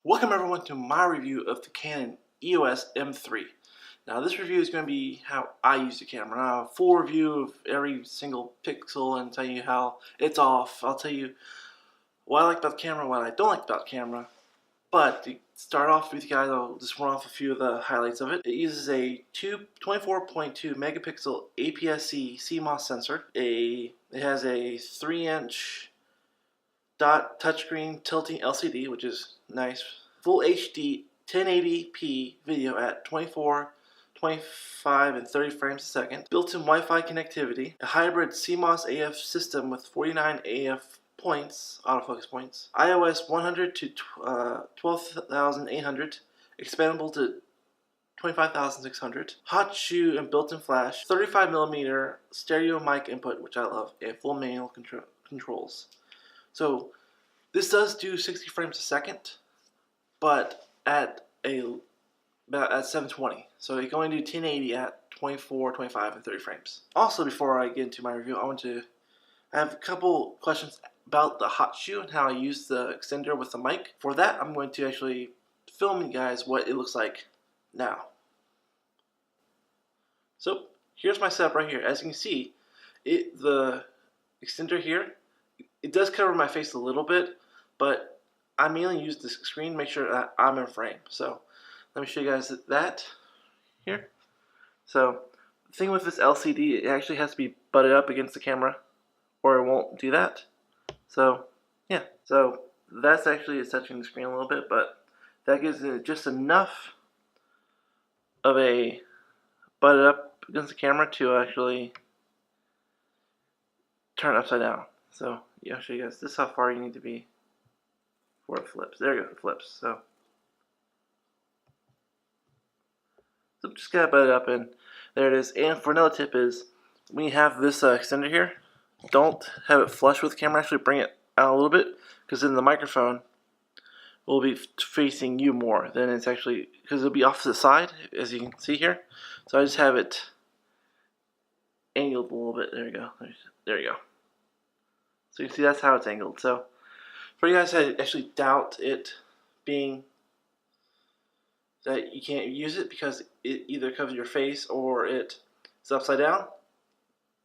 Welcome everyone to my review of the Canon EOS M3. Now this review is going to be how I use the camera. Now, a full review of every single pixel and tell you how it's off. I'll tell you what I like about the camera, what I don't like about the camera. But to start off with you guys, I'll just run off a few of the highlights of it. It uses a 24.2 megapixel APS-C CMOS sensor. It has a 3-inch dot touchscreen tilting LCD, which is nice. Full HD 1080p video at 24, 25, and 30 frames a second. Built-in Wi-Fi connectivity. A hybrid CMOS AF system with 49 AF points, autofocus points. iOS 100 to 12,800. Expandable to 25,600. Hot shoe and built-in flash. 35mm stereo mic input, which I love, and full manual controls. So this does do 60 frames a second, but at 720. So it can only do 1080 at 24, 25, and 30 frames. Also, before I get into my review, I have a couple questions about the hot shoe and how I use the extender with the mic. For that, I'm going to actually film you guys what it looks like now. So here's my setup right here. As you can see, the extender here, it does cover my face a little bit, but I mainly use the screen to make sure that I'm in frame. So let me show you guys that here. So the thing with this LCD, it actually has to be butted up against the camera or it won't do that. So yeah, so that's actually touching the screen a little bit, but that gives it just enough of a butted up against the camera to actually turn it upside down. So yeah, I'll show you guys. This is how far you need to be for it flips. There you go, it flips. So just gotta butt it up, and there it is. And for another tip is, when you have this extender here, don't have it flush with the camera. Actually bring it out a little bit, because then the microphone will be facing you more than it's actually, because it'll be off to the side, as you can see here. So I just have it angled a little bit. There you go. There you go. So you can see that's how it's angled. So for you guys that actually doubt it being that you can't use it because it either covers your face or it's upside down,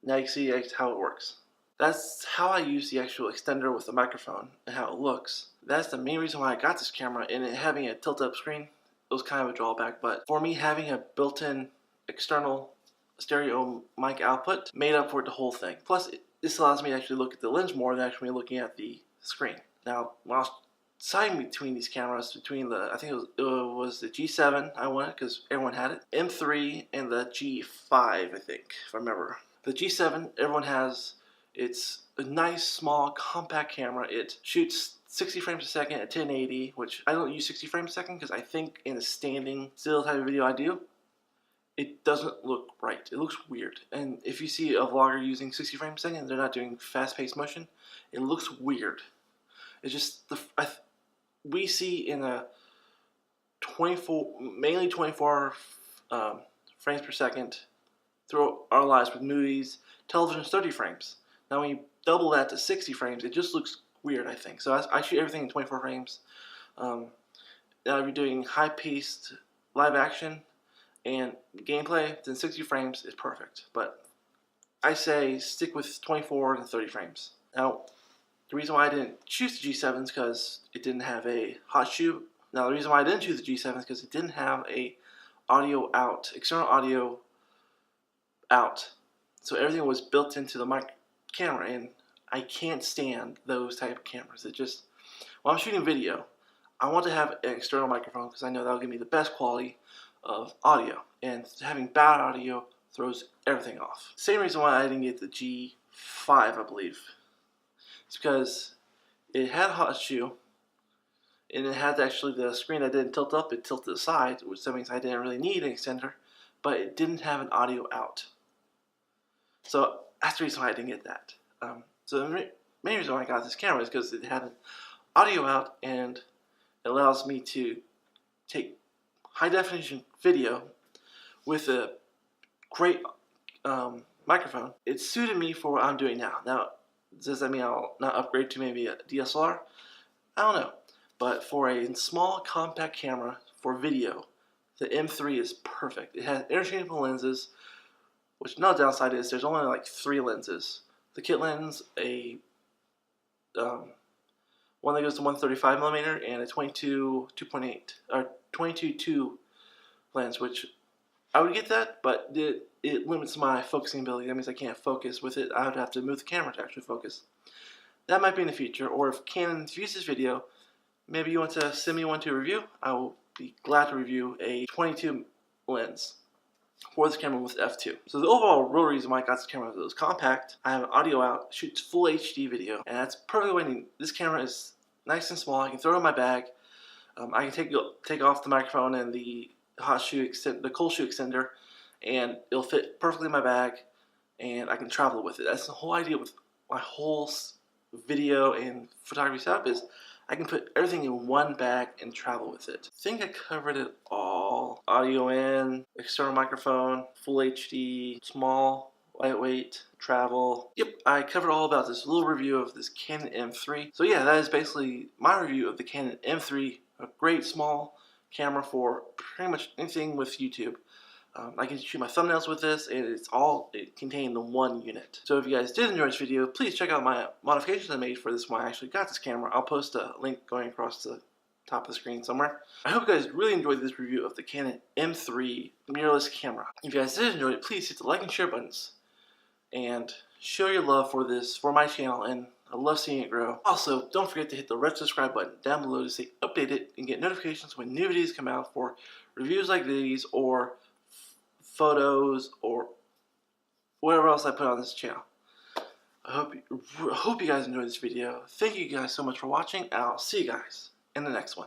now you can see how it works. That's how I use the actual extender with the microphone and how it looks. That's the main reason why I got this camera, and it having a tilt-up screen, it was kind of a drawback, but for me, having a built-in external stereo mic output made up for the whole thing. Plus, this allows me to actually look at the lens more than actually looking at the screen. Now, when I was deciding between these cameras, between the, I think it was the G7 I wanted because everyone had it, M3, and the G5, I think, if I remember. The G7, everyone has. It's a nice, small, compact camera. It shoots 60 frames a second at 1080, which I don't use 60 frames a second because I think in a standing still type of video I do, it doesn't look right. It looks weird. And if you see a vlogger using 60 frames a second, they're not doing fast-paced motion, it looks weird. It's just, we see in a 24, mainly 24 frames per second through our lives with movies. Television is 30 frames. Now when you double that to 60 frames, it just looks weird, I think. So I shoot everything in 24 frames. Now if you're doing high-paced live action and gameplay, then 60 frames is perfect. But I say stick with 24 and 30 frames. Now, the reason why I didn't choose the G7 is because it didn't have a hot shoe. Now, the reason why I didn't choose the G7 is because it didn't have a audio out, external audio out. So everything was built into the mic camera, and I can't stand those type of cameras. It just, when I'm shooting video, I want to have an external microphone because I know that'll give me the best quality of audio, and having bad audio throws everything off. Same reason why I didn't get the G5, I believe. It's because it had a hot shoe, and it had actually the screen that didn't tilt up, it tilted to the side, which means I didn't really need an extender, but it didn't have an audio out. So that's the reason why I didn't get that. So the main reason why I got this camera is because it had an audio out, and it allows me to take high definition video with a great microphone. It suited me for what I'm doing now. Now, does that mean I'll not upgrade to maybe a DSLR? I don't know. but for a small compact camera for video, the M3 is perfect. It has interchangeable lenses, which no downside is there's only like 3 lenses. The kit lens, a one that goes to 135mm, and a 22 2.8 or 22.2 lens, which I would get that, but it limits my focusing ability. That means I can't focus with it. I would have to move the camera to actually focus. That might be in the future, or if Canon views this video, maybe you want to send me one to review. I will be glad to review a 22 lens for this camera with f2. So the overall real reason why I got this camera is it was compact. I have an audio out, shoots full HD video, and that's perfectly what I need. This camera is nice and small. I can throw it in my bag. I can take off the microphone and the cold shoe extender, and it'll fit perfectly in my bag, and I can travel with it. That's the whole idea with my whole video and photography setup is I can put everything in one bag and travel with it. I think I covered it all. Audio in, external microphone, full HD, small, lightweight, travel. Yep, I covered all about this little review of this Canon M3. So yeah, that is basically my review of the Canon M3, a great small camera for pretty much anything with YouTube. I can shoot my thumbnails with this, and it contained in one unit. So if you guys did enjoy this video, please check out my modifications I made for this when I actually got this camera. I'll post a link going across the top of the screen somewhere. I hope you guys really enjoyed this review of the Canon M3 mirrorless camera. If you guys did enjoy it, please hit the like and share buttons, and show your love for my channel, and I love seeing it grow. Also, don't forget to hit the red subscribe button down below to stay updated and get notifications when new videos come out for reviews like these, or photos, or whatever else I put on this channel. I hope you guys enjoyed this video. Thank you guys so much for watching, and I'll see you guys in the next one.